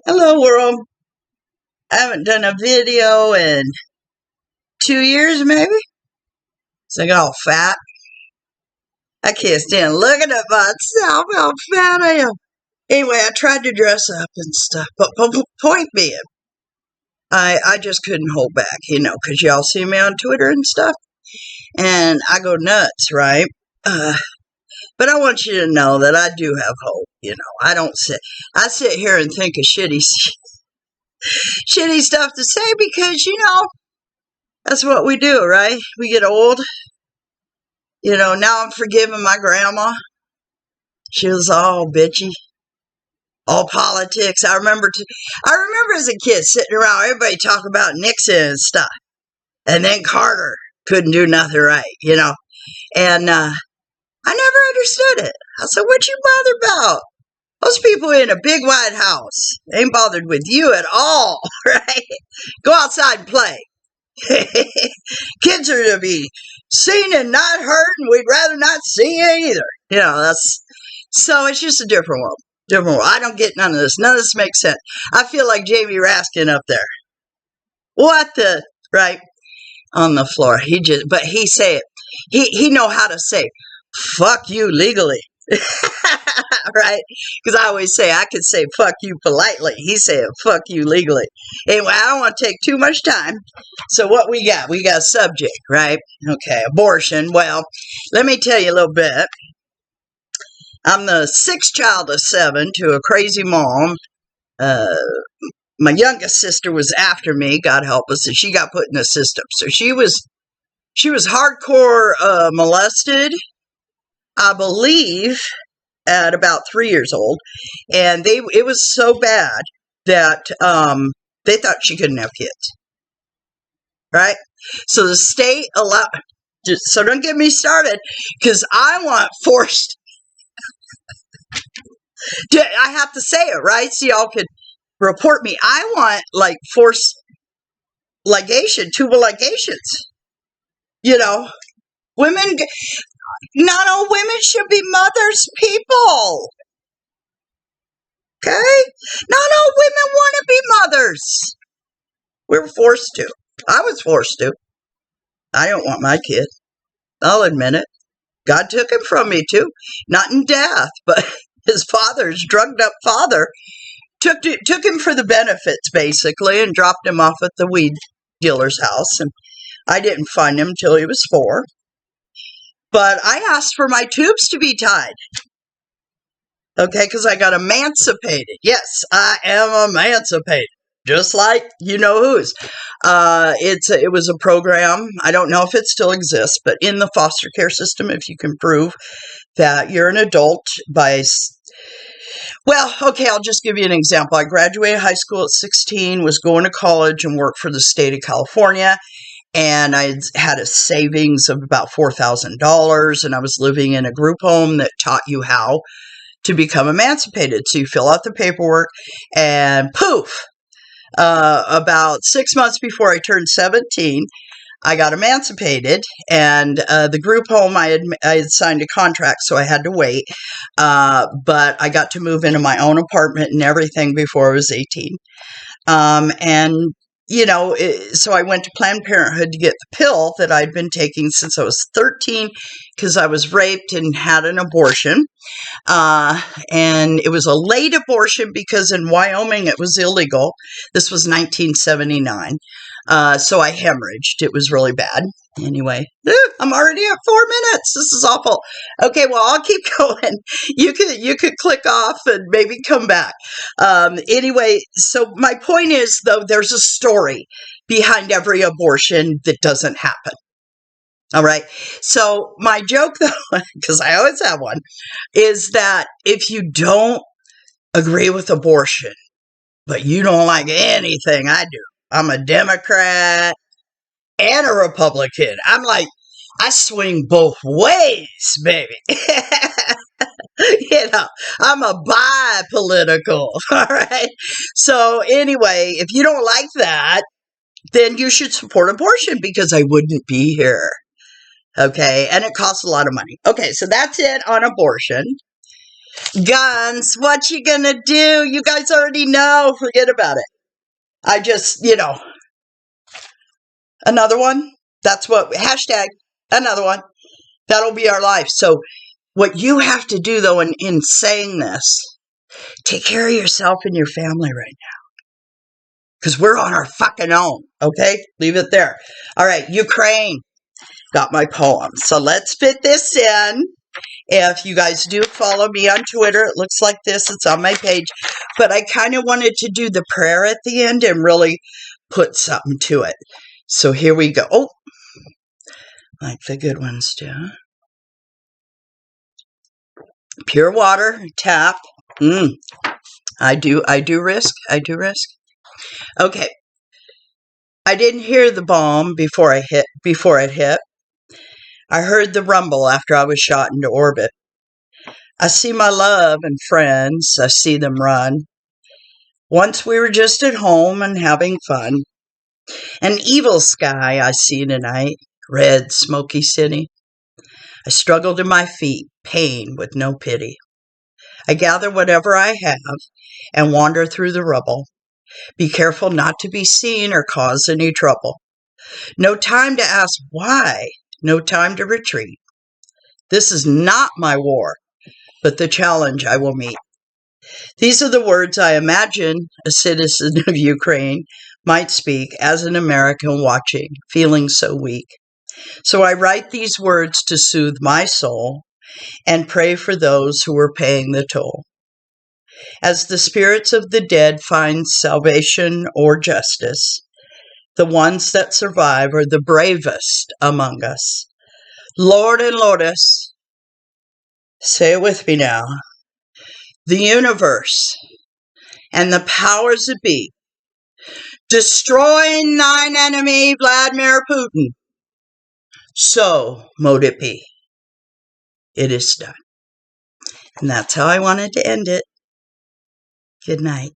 Hello world. I haven't done a video in 2 years maybe. So I got all fat. I can't stand looking at myself, how fat I am. Anyway, I tried to dress up and stuff, but point being, I just couldn't hold back, because y'all see me on Twitter and stuff, and I go nuts, right? But I want you to know that I do have hope, I sit here and think of shitty stuff to say because, that's what we do, right? We get old. Now I'm forgiving my grandma. She was all bitchy, all politics. I remember as a kid sitting around, everybody talk about Nixon and stuff, and then Carter couldn't do nothing right, And I never understood it. I said, "What you bothered about? Those people in a big white house ain't bothered with you at all, right? Go outside and play." Kids are to be seen and not heard, and we'd rather not see it either. So it's just a different world. Different world. I don't get none of this. None of this makes sense. I feel like Jamie Raskin up there. What the right on the floor. But he say it. He know how to say fuck you legally. Right? Because I always say I could say fuck you politely. He said fuck you legally. Anyway, I don't want to take too much time. So what we got? We got subject, right? Okay, abortion. Well, let me tell you a little bit. I'm the sixth child of 7 to a crazy mom. My youngest sister was after me, God help us, and she got put in the system. So she was hardcore molested, I believe, at about 3 years old, and it was so bad that they thought she couldn't have kids, right? So the state allowed. So don't get me started, because I want forced. I have to say it, right? So y'all could report me. I want forced ligation, tubal ligations. Women. Not all women should be mothers, people. Okay? Not all women want to be mothers. We're forced to. I was forced to. I don't want my kid. I'll admit it. God took him from me too. Not in death, but his father's drugged up father took him for the benefits, basically, and dropped him off at the weed dealer's house. And I didn't find him till he was 4. But I asked for my tubes to be tied. Okay, because I got emancipated. Yes, I am emancipated. Just like you-know-who's. It was a program. I don't know if it still exists, but in the foster care system, if you can prove that you're an adult well, okay, I'll just give you an example. I graduated high school at 16, was going to college and worked for the state of California. And I had a savings of about $4,000, and I was living in a group home that taught you how to become emancipated. So you fill out the paperwork, and poof, about 6 months before I turned 17, I got emancipated, and the group home, I had signed a contract, so I had to wait, but I got to move into my own apartment and everything before I was 18. So I went to Planned Parenthood to get the pill that I'd been taking since I was 13 because I was raped and had an abortion. And it was a late abortion because in Wyoming it was illegal. This was 1979. So I hemorrhaged. It was really bad. Anyway, I'm already at 4 minutes. This is awful. Okay, well, I'll keep going. You could click off and maybe come back. Anyway, so my point is, though, there's a story behind every abortion that doesn't happen. All right. So my joke, though, because I always have one, is that if you don't agree with abortion, but you don't like anything I do, I'm a Democrat and a Republican. I'm like, I swing both ways, baby. I'm a bi-political. All right. So anyway, if you don't like that, then you should support abortion because I wouldn't be here. Okay. And it costs a lot of money. Okay. So that's it on abortion. Guns, what you gonna do? You guys already know. Forget about it. I just, another one. That's what, hashtag, another one. That'll be our life. So what you have to do, though, in saying this, take care of yourself and your family right now. Because we're on our fucking own, okay? Leave it there. All right, Ukraine. Got my poem. So let's fit this in. If you guys do follow me on Twitter, it looks like this. It's on my page. But I kind of wanted to do the prayer at the end and really put something to it. So here we go. Oh, like the good ones do. Pure water, tap. I do risk. Okay. I didn't hear the bomb before it hit. I heard the rumble after I was shot into orbit. I see my love and friends. I see them run. Once we were just at home and having fun. An evil sky I see tonight. Red, smoky city. I struggle to my feet, pain with no pity. I gather whatever I have and wander through the rubble. Be careful not to be seen or cause any trouble. No time to ask why. No time to retreat. This is not my war, but the challenge I will meet. These are the words I imagine a citizen of Ukraine might speak as an American watching, feeling so weak. So I write these words to soothe my soul and pray for those who are paying the toll. As the spirits of the dead find salvation or justice, the ones that survive are the bravest among us. Lord and Lourdes, say it with me now, the universe and the powers that be, destroying thine enemy, Vladimir Putin. So mote it be. It is done. And that's how I wanted to end it. Good night.